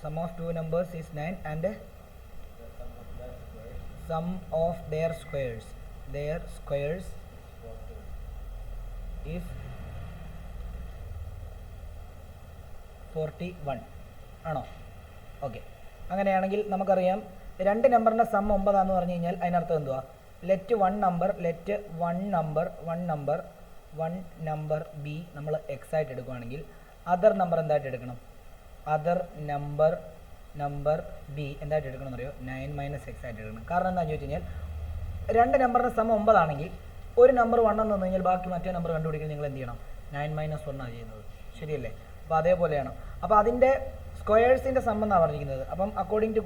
sum of two numbers is 9 and sum of their squares is 41 ആണോ? Okay, അങ്ങനെയാണെങ്കിൽ നമുക്കറിയാം രണ്ട് നമ്പറിൻ്റെ സം 9 ആണെന്ന് പറഞ്ഞു കഴിഞ്ഞാൽ അതിനർത്ഥം എന്തുവാ? ലെറ്റ് വൺ നമ്പർ ബി നമ്മൾ എക്സ് ആയിട്ട് എടുക്കുകയാണെങ്കിൽ അതർ നമ്പർ എന്തായിട്ട് എടുക്കണം? അതർ നമ്പർ ബി എന്തായിട്ട് എടുക്കണം എന്നറിയോ? 9 - x ആയിട്ട് എടുക്കണം. കാരണം എന്താണെന്ന് ചോദിച്ചു കഴിഞ്ഞാൽ രണ്ട് നമ്പറിൻ്റെ സം 9 ആണെങ്കിൽ ഒരു നമ്പർ 1 എന്ന് പറഞ്ഞു കഴിഞ്ഞാൽ ബാക്കി മറ്റേ നമ്പർ കണ്ടുപിടിക്കാൻ നിങ്ങൾ എന്ത് ചെയ്യണം? 9 - 1 ആണ് ചെയ്യുന്നത്, ശരിയല്ലേ? അപ്പോൾ അതേപോലെയാണ്. അപ്പോൾ അതിൻ്റെ സ്ക്വയേഴ്സിൻ്റെ സം എന്നാണ് പറഞ്ഞിരിക്കുന്നത്. അപ്പം അക്കോർഡിംഗ് ടു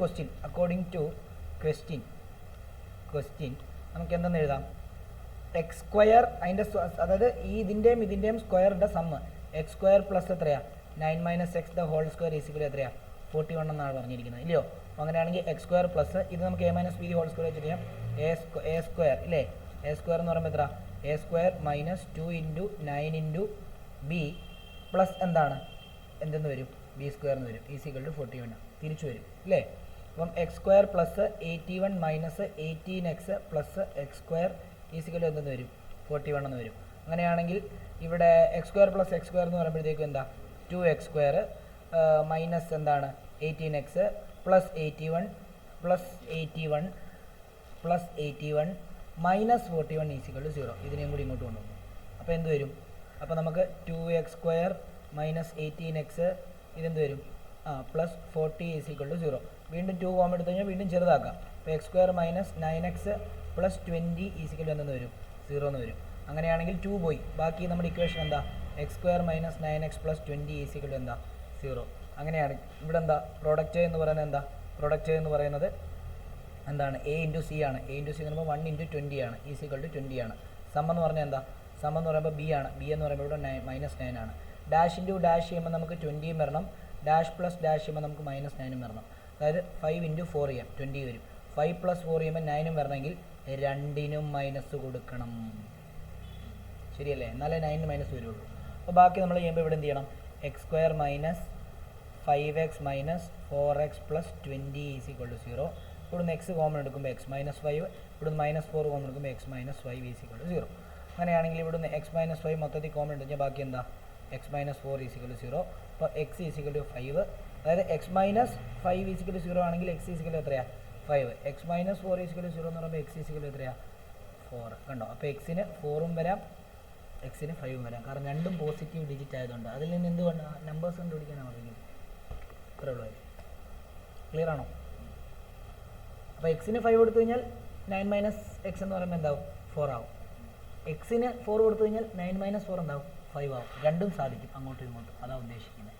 ക്വസ്റ്റ്യൻ നമുക്ക് എന്തെന്ന് എഴുതാം? എക്സ് സ്ക്വയർ അതിൻ്റെ അതായത് ഈ ഇതിൻ്റെയും സ്ക്വയറിൻ്റെ സമ്മ് എക്സ് സ്ക്വയർ പ്ലസ് എത്രയാണ്? 9 - x the whole square is equal എത്രയാണ്? 41 എന്നാണ് പറഞ്ഞിരിക്കുന്നത്, ഇല്ലയോ? അപ്പോൾ അങ്ങനെയാണെങ്കിൽ എക്സ് സ്ക്വയർ പ്ലസ് ഇത് നമുക്ക് a - b ഹോൾ സ്ക്വയർ വെച്ചിട്ട് ചെയ്യാം. എ സ്ക്വയർ ഇല്ലേ? എ സ്ക്വയർ എന്ന് പറയുമ്പോൾ എത്ര? A square minus 2 × 9 × b plus എന്തെന്ന് വരും? ബി സ്ക്വയർ എന്ന് വരും, ഈസിക്കൽ ടു 41 തിരിച്ചു വരും, ഇല്ലേ? അപ്പം x square plus 81 minus 18x plus x square is equal എന്തെന്ന് വരും? 41 എന്ന് വരും. അങ്ങനെയാണെങ്കിൽ ഇവിടെ x square plus x square എന്ന് പറയുമ്പോഴത്തേക്കും എന്താ? 2x square minus 18x plus 81 minus 41 is equal to 0. ഇതിനെയും കൂടി ഇങ്ങോട്ട് കൊണ്ടുവന്നു. അപ്പോൾ എന്ത് വരും? അപ്പോൾ നമുക്ക് 2x സ്ക്വയർ മൈനസ് 18x ഇതെന്ത് വരും? Plus 40 is equal to 0. വീണ്ടും 2 കോമൺ എടുത്തു കഴിഞ്ഞാൽ വീണ്ടും ചെറുതാക്കാം. അപ്പോൾ x square minus 9x plus 20 is equal എന്തെന്ന് വരും? 0 എന്ന് വരും. അങ്ങനെയാണെങ്കിൽ 2 പോയി, ബാക്കി നമ്മുടെ ഇക്വേഷൻ എന്താ? X square minus 9x plus 20 is equal എന്താ? 0. അങ്ങനെയാണ് ഇവിടെ എന്താ പ്രോഡക്റ്റ് എന്ന് പറയുന്നത്? എന്താണ്? a × c ആണ്. a × c എന്ന് പറയുമ്പോൾ 1 × 20 ആണ്, ഈസിക്കൽ ടു 20 ആണ്. സം എന്ന് പറഞ്ഞാൽ എന്താ? സം എന്ന് പറയുമ്പോൾ b ആണ്. b എന്ന് പറയുമ്പോൾ ഇവിടെ -9 ആണ്. ഡാഷ് ഇൻറ്റു ഡാഷ് ചെയ്യുമ്പോൾ നമുക്ക് 20 വരണം, ഡാഷ് പ്ലസ് ഡാഷ് ചെയ്യുമ്പോൾ നമുക്ക് -9 വരണം. അതായത് 5 × 4 ചെയ്യാം, 20 വരും. 5 + 4 ചെയ്യുമ്പോൾ 9 വരണമെങ്കിൽ രണ്ടിനും മൈനസ് കൊടുക്കണം, ശരിയല്ലേ? എന്നാലേ 9 മൈനസ് വരുള്ളൂ. അപ്പോൾ ബാക്കി നമ്മൾ ചെയ്യുമ്പോൾ ഇവിടെ എന്ത് ചെയ്യണം? X square minus 5x minus 4x plus 20 is equal to 0. ഇവിടുന്ന് എക്സ് കോമൺ എടുക്കുമ്പോൾ x - 5, ഇവിടുന്ന് -4 കോമൺ എടുക്കുമ്പോൾ x - 5 ഈസിക്കൽ ടു 0. അങ്ങനെയാണെങ്കിൽ ഇവിടുന്ന് x - 5 മൊത്തത്തിൽ കോമൺ എടുത്ത് കഴിഞ്ഞാൽ ബാക്കി എന്താ? x - 4 is equal to 0. അപ്പോൾ x ഈസിക്കൽ ടു 5, അതായത് x - 5 ഈസിക്കൽ ടു 0 ആണെങ്കിൽ x ഈസിക്കൽ എത്രയാണ്? 5. x - 4 ഈസിക്കൽ ടു 0 എന്ന് പറയുമ്പോൾ x ഈസിക്കൽ എത്രയാണ്? 4. കണ്ടോ? അപ്പോൾ എക്സിന് 4ഉം വരാം, എക്സിന് 5ഉം വരാം. കാരണം രണ്ടും പോസിറ്റീവ് ഡിജിറ്റ് ആയതുകൊണ്ട്. അതിൽ നിന്ന് എന്തുകൊണ്ട് നമ്പേഴ്സ് കണ്ടുപിടിക്കാനാണ് പറഞ്ഞത്. ഇത്രേ ഉള്ളൂ. ക്ലിയർ ആണോ? അപ്പോൾ എക്സിന് 5 കൊടുത്തു കഴിഞ്ഞാൽ 9 - x എന്ന് പറയുമ്പോൾ എന്താവും? 4 ആവും. എക്സിന് 4 കൊടുത്തു കഴിഞ്ഞാൽ 9 - 4 എന്താവും? 5 ആവും. രണ്ടും സാധിക്കും, അങ്ങോട്ടും ഇങ്ങോട്ടും. അതാണ് ഉദ്ദേശിക്കുന്നത്.